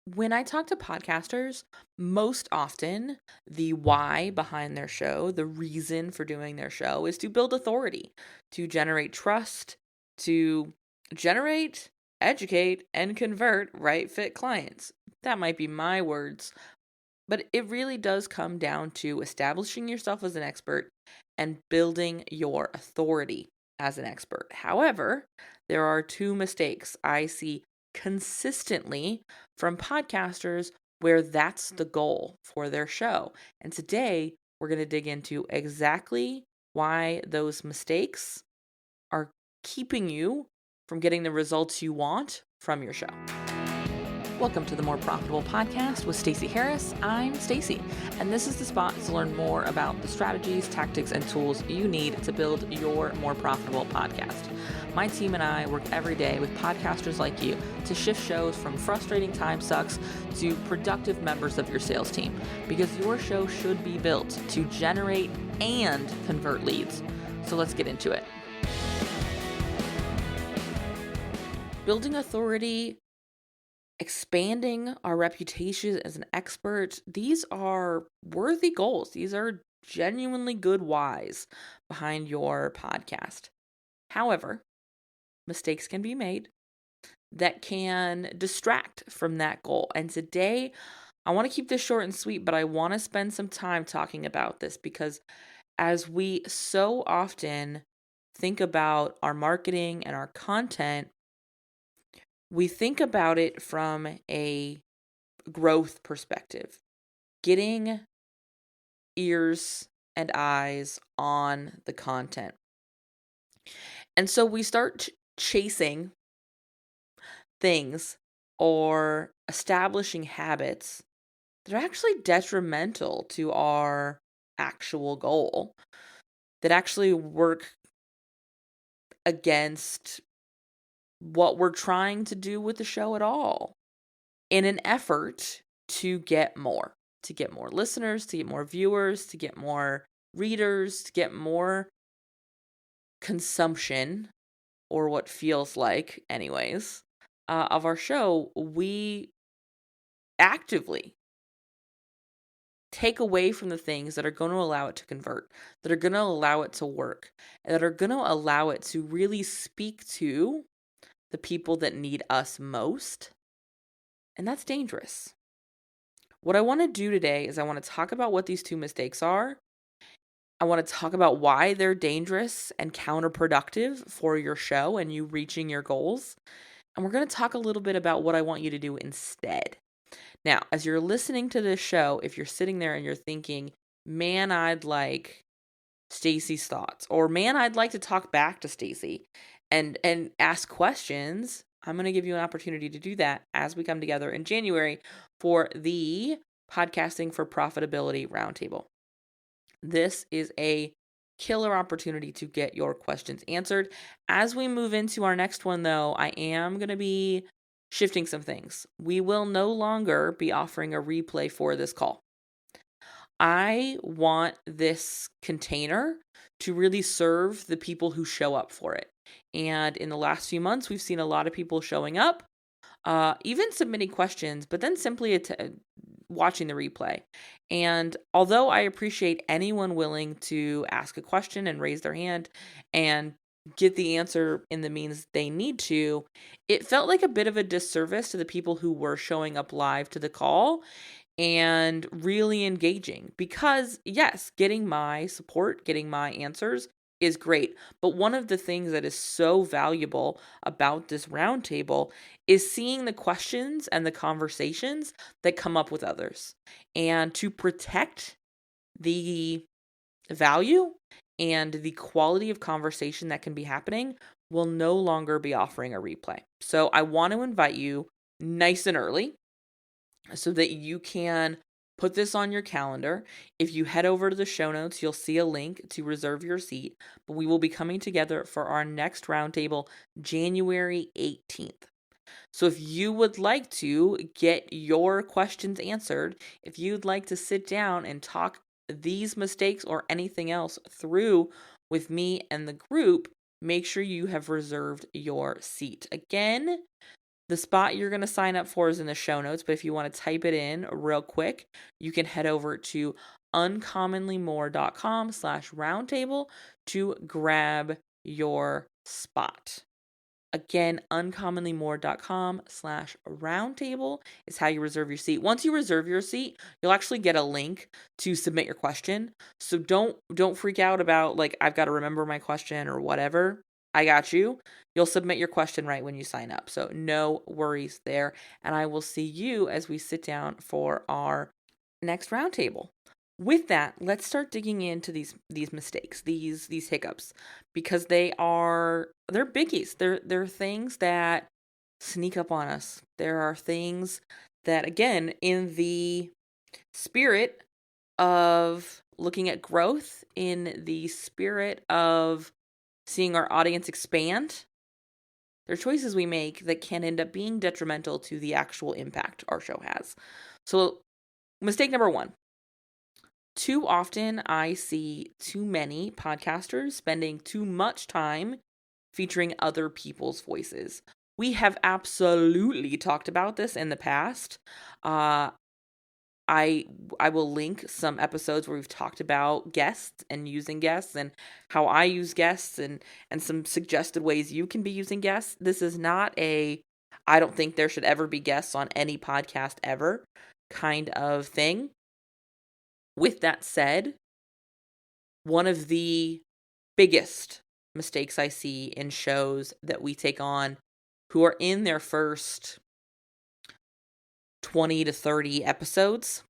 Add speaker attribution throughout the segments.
Speaker 1: When I talk to podcasters, most often the why behind their show, the reason for doing their show is to build authority, to generate trust, to generate, educate, and convert right fit clients. That might be my words, but it really does come down to establishing yourself as an expert and building your authority as an expert. However, there are two mistakes I see consistently from podcasters where that's the goal for their show. And today, we're going to dig into exactly why those mistakes are keeping you from getting the results you want from your show. Welcome to the More Profitable Podcast with Stacey Harris. I'm Stacey, and this is the spot to learn more about the strategies, tactics, and tools you need to build your more profitable podcast. My team and I work every day with podcasters like you to shift shows from frustrating time sucks to productive members of your sales team, because your show should be built to generate and convert leads. So let's get into it. Building authority, expanding our reputation as an expert, these are worthy goals. These are genuinely good whys behind your podcast. However, mistakes can be made that can distract from that goal. And today, I want to keep this short and sweet, but I want to spend some time talking about this because as we so often think about our marketing and our content, we think about it from a growth perspective, getting ears and eyes on the content. And so we start chasing things or establishing habits that are actually detrimental to our actual goal, that actually work against what we're trying to do with the show at all, in an effort to get more listeners, to get more viewers, to get more readers, to get more consumption, or what feels like anyways, of our show. We actively take away from the things that are going to allow it to convert, that are going to allow it to work, and that are going to allow it to really speak to the people that need us most. And that's dangerous. What I want to do today is I want to talk about what these two mistakes are. I want to talk about why they're dangerous and counterproductive for your show and you reaching your goals. And we're going to talk a little bit about what I want you to do instead. Now, as you're listening to this show, if you're sitting there and you're thinking, man, I'd like Stacey's thoughts, or man, I'd like to talk back to Stacey and ask questions, I'm going to give you an opportunity to do that as we come together in January for the Podcasting for Profitability Roundtable. This is a killer opportunity to get your questions answered. As we move into our next one, though, I am going to be shifting some things. We will no longer be offering a replay for this call. I want this container to really serve the people who show up for it. And in the last few months, we've seen a lot of people showing up, even submitting questions, but then simply watching the replay. And although I appreciate anyone willing to ask a question and raise their hand and get the answer in the means they need to, it felt like a bit of a disservice to the people who were showing up live to the call and really engaging, because yes, getting my support, getting my answers is great. But one of the things that is so valuable about this roundtable is seeing the questions and the conversations that come up with others. And to protect the value and the quality of conversation that can be happening, we'll no longer be offering a replay. So I want to invite you nice and early so that you can put this on your calendar. If you head over to the show notes, you'll see a link to reserve your seat. But we will be coming together for our next roundtable January 18th. So if you would like to get your questions answered, if you'd like to sit down and talk these mistakes or anything else through with me and the group, make sure you have reserved your seat. Again, The spot you're going to sign up for is in the show notes, but if you want to type it in real quick, you can head over to uncommonlymore.com/roundtable to grab your spot. Again, uncommonlymore.com/roundtable is how you reserve your seat. Once you reserve your seat, you'll actually get a link to submit your question. So don't freak out about like I've got to remember my question or whatever. I got you. You'll submit your question right when you sign up. So no worries there. And I will see you as we sit down for our next roundtable. With that, let's start digging into these mistakes, these hiccups, because they're biggies. They're things that sneak up on us. There are things that, again, in the spirit of looking at growth, in the spirit of seeing our audience expand, there are choices we make that can end up being detrimental to the actual impact our show has. So, mistake number 1. Too often, I see too many podcasters spending too much time featuring other people's voices. We have absolutely talked about this in the past. I will link some episodes where we've talked about guests and using guests and how I use guests and some suggested ways you can be using guests. This is not I don't think there should ever be guests on any podcast ever kind of thing. With that said, one of the biggest mistakes I see in shows that we take on who are in their first 20 to 30 episodes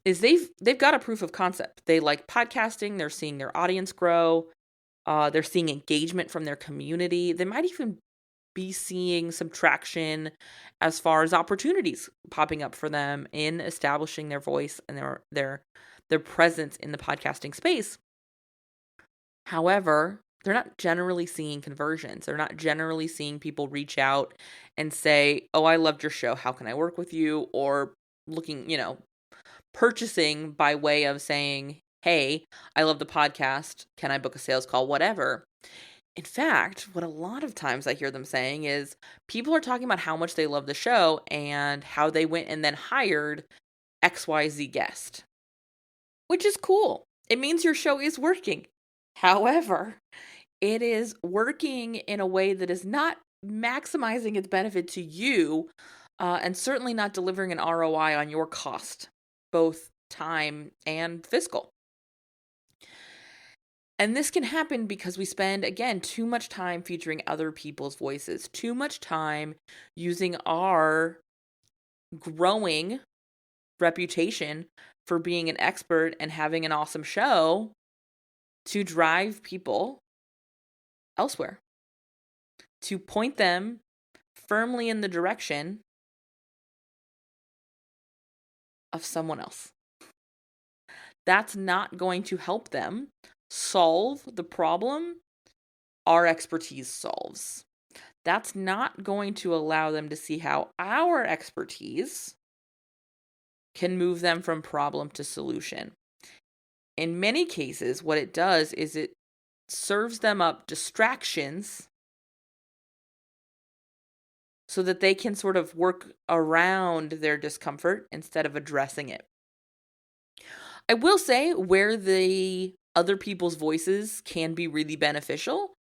Speaker 1: is they've got a proof of concept. They like podcasting, they're seeing their audience grow, they're seeing engagement from their community. They might even be seeing some traction as far as opportunities popping up for them in establishing their voice and their presence in the podcasting space. However, they're not generally seeing conversions. They're not generally seeing people reach out and say, "Oh, I loved your show. How can I work with you?" Or looking, purchasing by way of saying, "Hey, I love the podcast. Can I book a sales call?" Whatever. In fact, what a lot of times I hear them saying is people are talking about how much they love the show and how they went and then hired XYZ guest, which is cool. It means your show is working. However, it is working in a way that is not maximizing its benefit to you, and certainly not delivering an ROI on your cost, both time and fiscal. And this can happen because we spend, again, too much time featuring other people's voices, too much time using our growing reputation for being an expert and having an awesome show to drive people elsewhere, to point them firmly in the direction of someone else. That's not going to help them solve the problem our expertise solves. That's not going to allow them to see how our expertise can move them from problem to solution. In many cases, what it does is it serves them up distractions so that they can sort of work around their discomfort instead of addressing it. I will say where the other people's voices can be really beneficial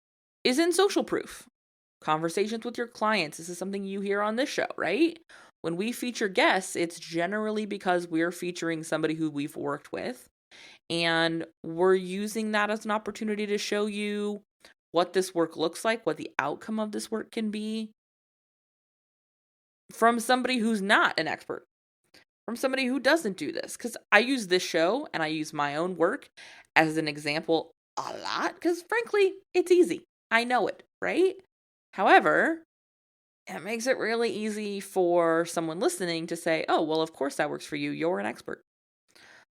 Speaker 1: is in social proof. Conversations with your clients. This is something you hear on this show, right? When we feature guests, it's generally because we're featuring somebody who we've worked with. And we're using that as an opportunity to show you what this work looks like, what the outcome of this work can be from somebody who's not an expert, from somebody who doesn't do this. Because I use this show and I use my own work as an example a lot because, frankly, it's easy. I know it, right? However, it makes it really easy for someone listening to say, "Oh, well, of course that works for you. You're an expert.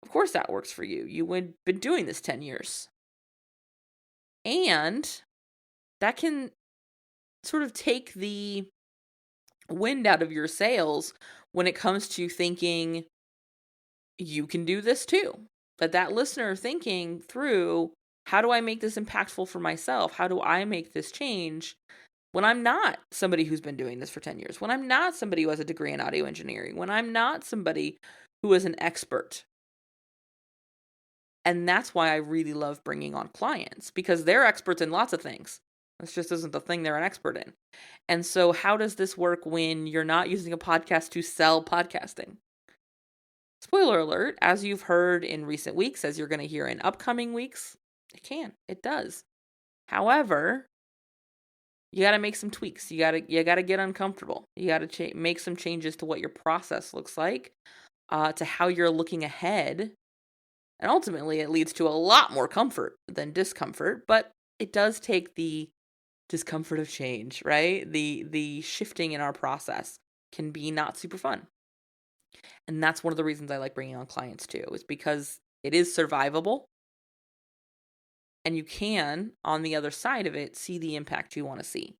Speaker 1: Of course that works for you. You've been doing this 10 years. And that can sort of take the wind out of your sails when it comes to thinking you can do this too. That listener thinking through, how do I make this impactful for myself? How do I make this change? When I'm not somebody who's been doing this for 10 years, when I'm not somebody who has a degree in audio engineering, when I'm not somebody who is an expert. And that's why I really love bringing on clients, because they're experts in lots of things. This just isn't the thing they're an expert in. And so how does this work when you're not using a podcast to sell podcasting? Spoiler alert, as you've heard in recent weeks, as you're going to hear in upcoming weeks, it does. However, you got to make some tweaks. You got to get uncomfortable. You got to make some changes to what your process looks like, to how you're looking ahead. And ultimately, it leads to a lot more comfort than discomfort, but it does take the discomfort of change, right? The shifting in our process can be not super fun. And that's one of the reasons I like bringing on clients too, is because it is survivable. And you can, on the other side of it, see the impact you want to see.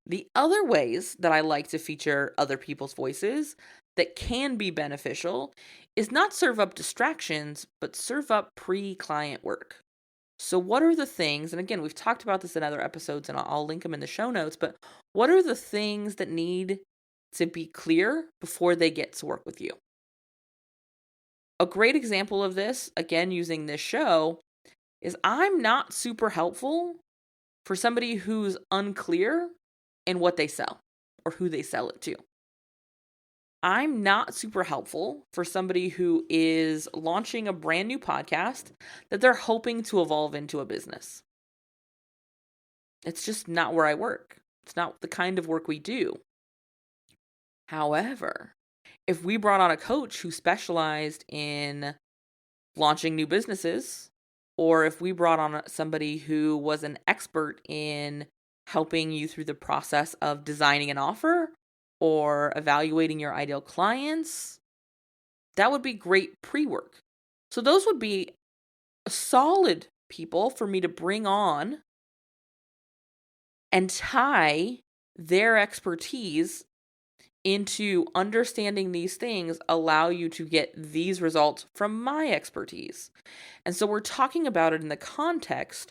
Speaker 1: The other ways that I like to feature other people's voices that can be beneficial is not serve up distractions, but serve up pre-client work. So what are the things, and again, we've talked about this in other episodes and I'll link them in the show notes, but what are the things that need to be clear before they get to work with you? A great example of this, again, using this show, is I'm not super helpful for somebody who's unclear in what they sell or who they sell it to. I'm not super helpful for somebody who is launching a brand new podcast that they're hoping to evolve into a business. It's just not where I work. It's not the kind of work we do. However, if we brought on a coach who specialized in launching new businesses, or if we brought on somebody who was an expert in helping you through the process of designing an offer or evaluating your ideal clients, that would be great pre-work. So those would be solid people for me to bring on and tie their expertise into understanding these things, allow you to get these results from my expertise. And so we're talking about it in the context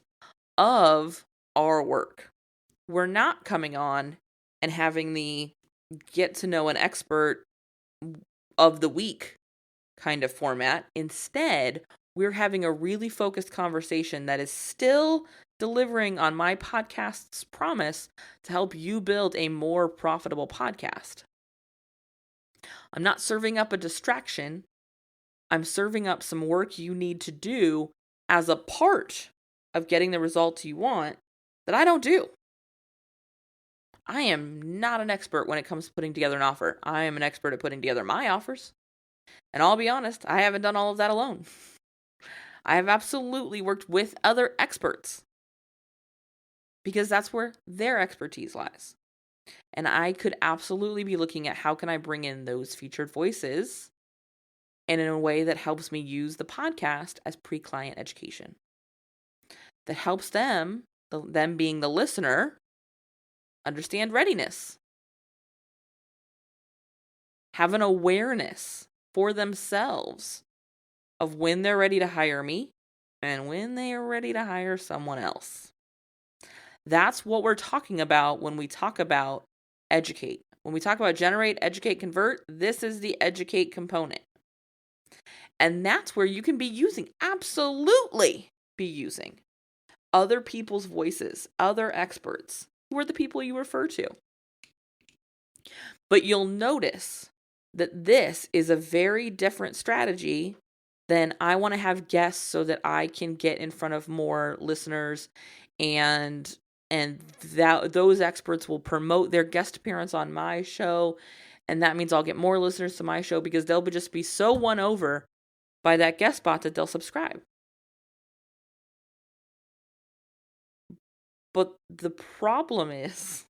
Speaker 1: of our work. We're not coming on and having the get to know an expert of the week kind of format. Instead, we're having a really focused conversation that is still delivering on my podcast's promise to help you build a more profitable podcast. I'm not serving up a distraction. I'm serving up some work you need to do as a part of getting the results you want that I don't do. I am not an expert when it comes to putting together an offer. I am an expert at putting together my offers. And I'll be honest, I haven't done all of that alone. I have absolutely worked with other experts because that's where their expertise lies. And I could absolutely be looking at how can I bring in those featured voices and in a way that helps me use the podcast as pre-client education. That helps them being the listener, understand readiness. Have an awareness for themselves of when they're ready to hire me and when they are ready to hire someone else. That's what we're talking about when we talk about educate. When we talk about generate, educate, convert, this is the educate component. And that's where you can absolutely be using other people's voices, other experts, who are the people you refer to. But you'll notice that this is a very different strategy than I want to have guests so that I can get in front of more listeners and those experts will promote their guest appearance on my show. And that means I'll get more listeners to my show because they'll just be so won over by that guest spot that they'll subscribe. But the problem is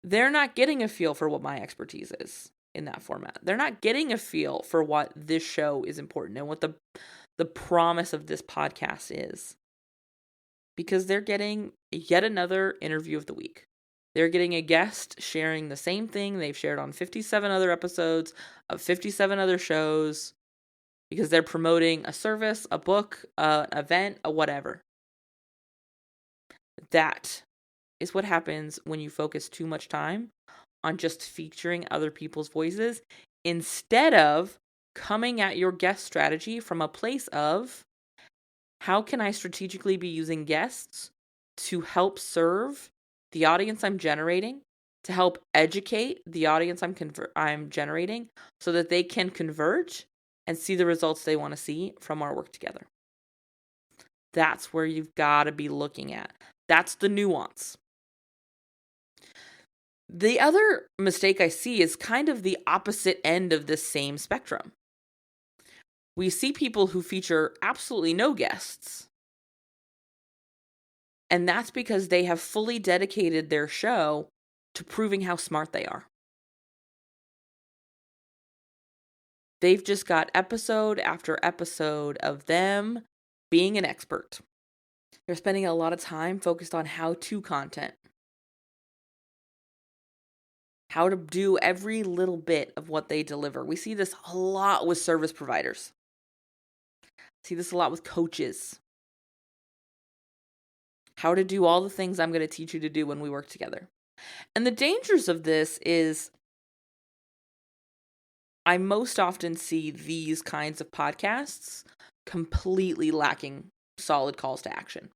Speaker 1: they're not getting a feel for what my expertise is in that format. They're not getting a feel for what this show is important and what the promise of this podcast is. Because they're getting yet another interview of the week. They're getting a guest sharing the same thing they've shared on 57 other episodes of 57 other shows because they're promoting a service, a book, an event, a whatever. That is what happens when you focus too much time on just featuring other people's voices instead of coming at your guest strategy from a place of, how can I strategically be using guests to help serve the audience I'm generating, to help educate the audience I'm generating so that they can convert and see the results they want to see from our work together. That's where you've got to be looking at. That's the nuance. The other mistake I see is kind of the opposite end of this same spectrum. We see people who feature absolutely no guests. And that's because they have fully dedicated their show to proving how smart they are. They've just got episode after episode of them being an expert. They're spending a lot of time focused on how-to content. How to do every little bit of what they deliver. We see this a lot with service providers. See this a lot with coaches. How to do all the things I'm going to teach you to do when we work together. And the dangers of this is I most often see these kinds of podcasts completely lacking solid calls to action.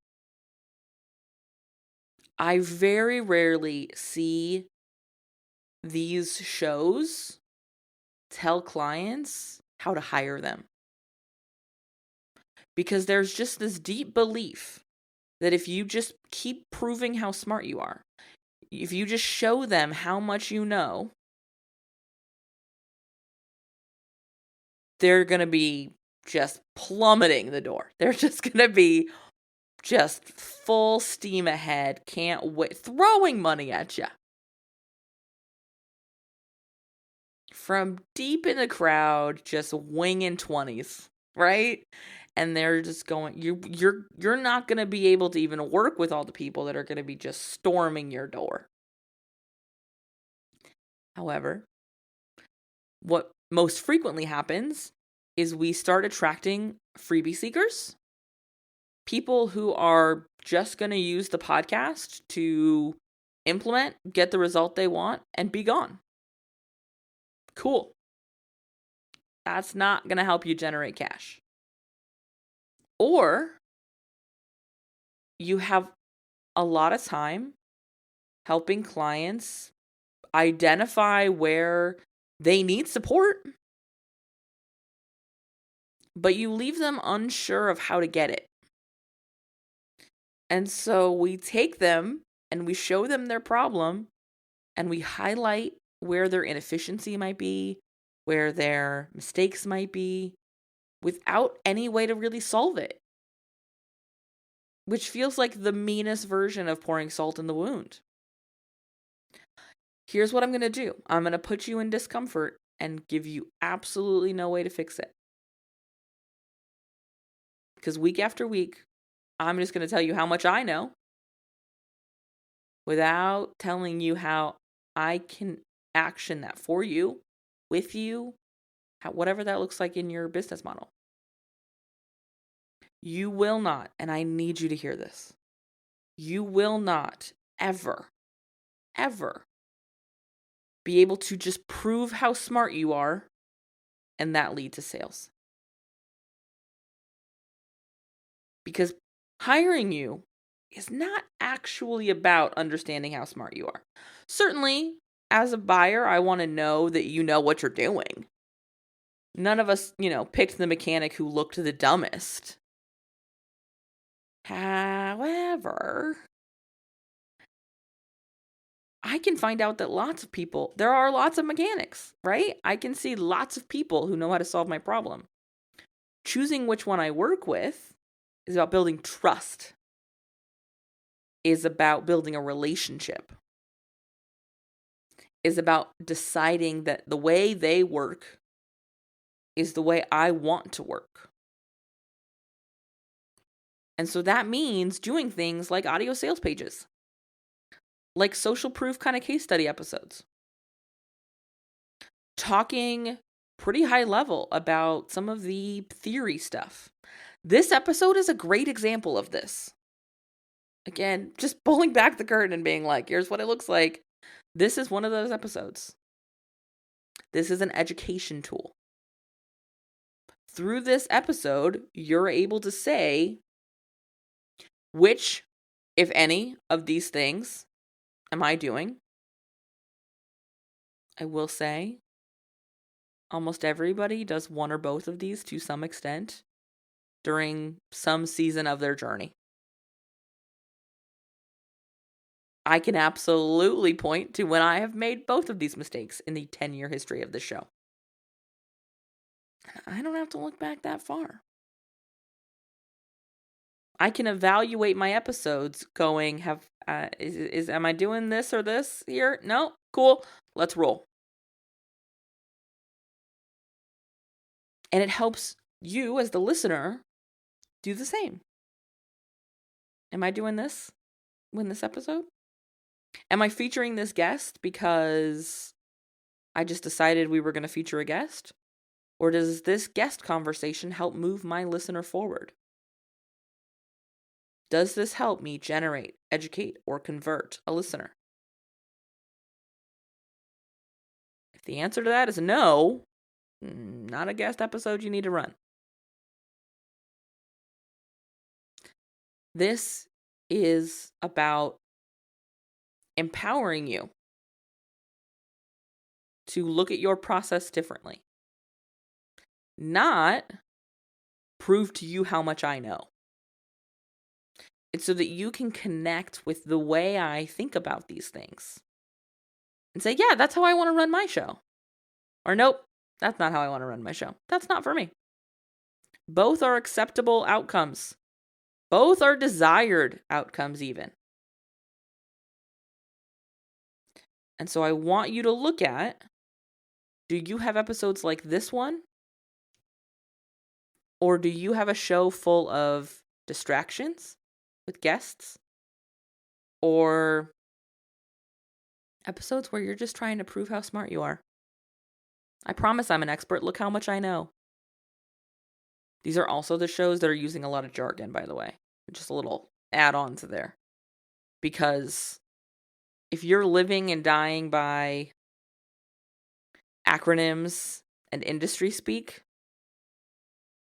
Speaker 1: I very rarely see these shows tell clients how to hire them. Because there's just this deep belief that if you just keep proving how smart you are, if you just show them how much you know, they're going to be just plummeting the door. They're just going to be just full steam ahead, can't wait, throwing money at you. From deep in the crowd, just winging 20s, right? And they're just going, you're not going to be able to even work with all the people that are going to be just storming your door. However, what most frequently happens is we start attracting freebie seekers, people who are just going to use the podcast to implement, get the result they want, and be gone. Cool. That's not going to help you generate cash. Or you have a lot of time helping clients identify where they need support, but you leave them unsure of how to get it. And so we take them and we show them their problem and we highlight where their inefficiency might be, where their mistakes might be, without any way to really solve it. Which feels like the meanest version of pouring salt in the wound. Here's what I'm going to do. I'm going to put you in discomfort and give you absolutely no way to fix it. Because week after week, I'm just going to tell you how much I know without telling you how I can action that for you, with you, whatever that looks like in your business model. You will not, and I need you to hear this, you will not ever be able to just prove how smart you are and that lead to sales. Because hiring you is not actually about understanding how smart you are. Certainly, as a buyer, I want to know that you know what you're doing. None of us, picked the mechanic who looked the dumbest. However, I can find out that there are lots of mechanics, right? I can see lots of people who know how to solve my problem. Choosing which one I work with is about building trust, is about building a relationship, is about deciding that the way they work is the way I want to work. And so that means doing things like audio sales pages, like social proof kind of case study episodes, talking pretty high level about some of the theory stuff. This episode is a great example of this. Again, just pulling back the curtain and being like, here's what it looks like. This is one of those episodes. This is an education tool. Through this episode, you're able to say which, if any, of these things am I doing? I will say almost everybody does one or both of these to some extent during some season of their journey. I can absolutely point to when I have made both of these mistakes in the 10-year history of the show. I don't have to look back that far. I can evaluate my episodes going, am I doing this or this here? No? Cool. Let's roll. And it helps you as the listener do the same. Am I doing this in this episode? Am I featuring this guest because I just decided we were going to feature a guest? Or does this guest conversation help move my listener forward? Does this help me generate, educate, or convert a listener? If the answer to that is no, not a guest episode you need to run. This is about empowering you to look at your process differently. Not prove to you how much I know. It's so that you can connect with the way I think about these things. And say, yeah, that's how I want to run my show. Or nope, that's not how I want to run my show. That's not for me. Both are acceptable outcomes. Both are desired outcomes even. And so I want you to look at, do you have episodes like this one? Or do you have a show full of distractions with guests? Or episodes where you're just trying to prove how smart you are? I promise I'm an expert. Look how much I know. These are also the shows that are using a lot of jargon, by the way. Just a little add-on to there. Because if you're living and dying by acronyms and industry speak,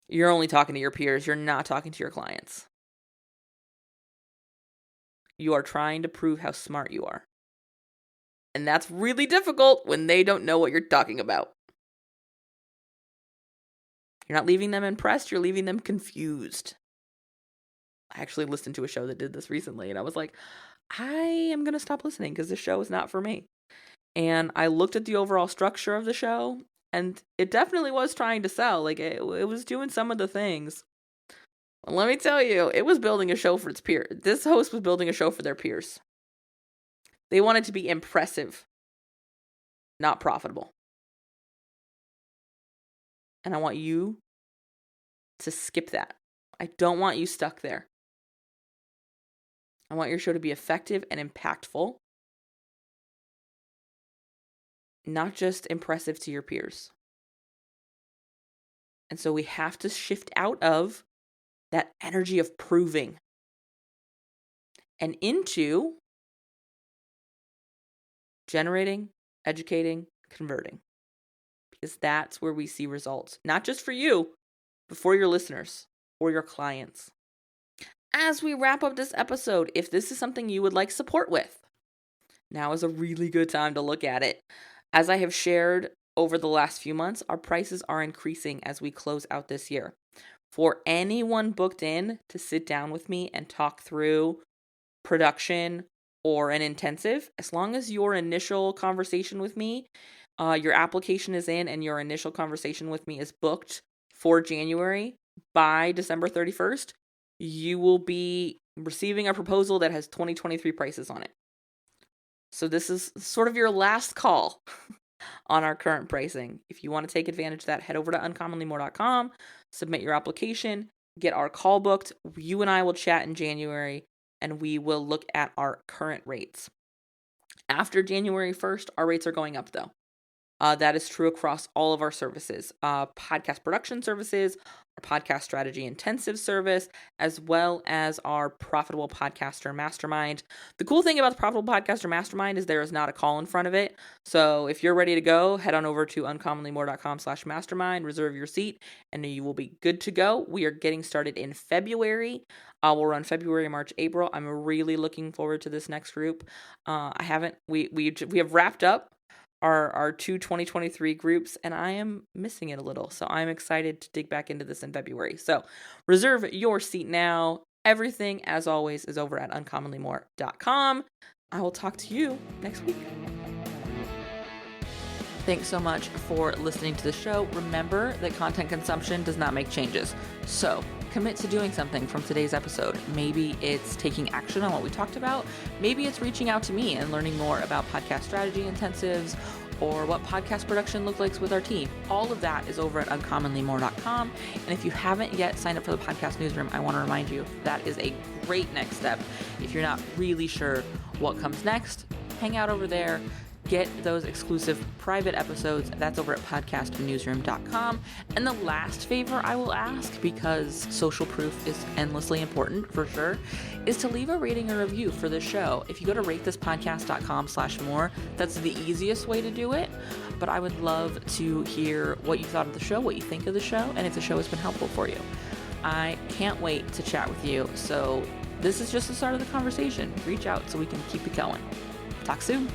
Speaker 1: you're only talking to your peers. You're not talking to your clients. You are trying to prove how smart you are. And that's really difficult when they don't know what you're talking about. You're not leaving them impressed. You're leaving them confused. I actually listened to a show that did this recently, and I was like, I am going to stop listening because this show is not for me. And I looked at the overall structure of the show, and it definitely was trying to sell. Like, it was doing some of the things. Well, let me tell you, it was building a show for its peers. This host was building a show for their peers. They wanted to be impressive, not profitable. And I want you to skip that. I don't want you stuck there. I want your show to be effective and impactful, not just impressive to your peers. And so we have to shift out of that energy of proving and into generating, educating, converting. Because that's where we see results, not just for you, but for your listeners or your clients. As we wrap up this episode, if this is something you would like support with, now is a really good time to look at it. As I have shared over the last few months, our prices are increasing as we close out this year. For anyone booked in to sit down with me and talk through production or an intensive, as long as your initial conversation with me, your application is in and your initial conversation with me is booked for January by December 31st, you will be receiving a proposal that has 2023 prices on it. So this is sort of your last call on our current pricing. If you want to take advantage of that, head over to uncommonlymore.com, submit your application, get our call booked. You and I will chat in January, and we will look at our current rates. After January 1st, our rates are going up, though. That is true across all of our services. Podcast production services, podcast strategy intensive service, as well as our Profitable Podcaster Mastermind. The cool thing about the Profitable Podcaster Mastermind is there is not a call in front of it. So if you're ready to go, head on over to uncommonlymore.com/mastermind, reserve your seat, and you will be good to go. We are getting started in February. We'll run February, March, April. I'm really looking forward to this next group. We have wrapped up our two 2023 groups, and I am missing it a little. So I'm excited to dig back into this in February. So reserve your seat now. Everything, as always, is over at uncommonlymore.com. I will talk to you next week. Thanks so much for listening to the show. Remember that content consumption does not make changes. So commit to doing something from today's episode. Maybe it's taking action on what we talked about. Maybe it's reaching out to me and learning more about podcast strategy intensives or what podcast production looks like with our team. All of that is over at uncommonlymore.com. And if you haven't yet signed up for the podcast newsroom, I want to remind you that is a great next step. If you're not really sure what comes next, hang out over there. Get those exclusive private episodes. That's over at podcastnewsroom.com. And the last favor I will ask, because social proof is endlessly important for sure, is to leave a rating or review for the show. If you go to ratethispodcast.com/more, that's the easiest way to do it. But I would love to hear what you thought of the show, what you think of the show, and if the show has been helpful for you. I can't wait to chat with you. So this is just the start of the conversation. Reach out so we can keep it going. Talk soon.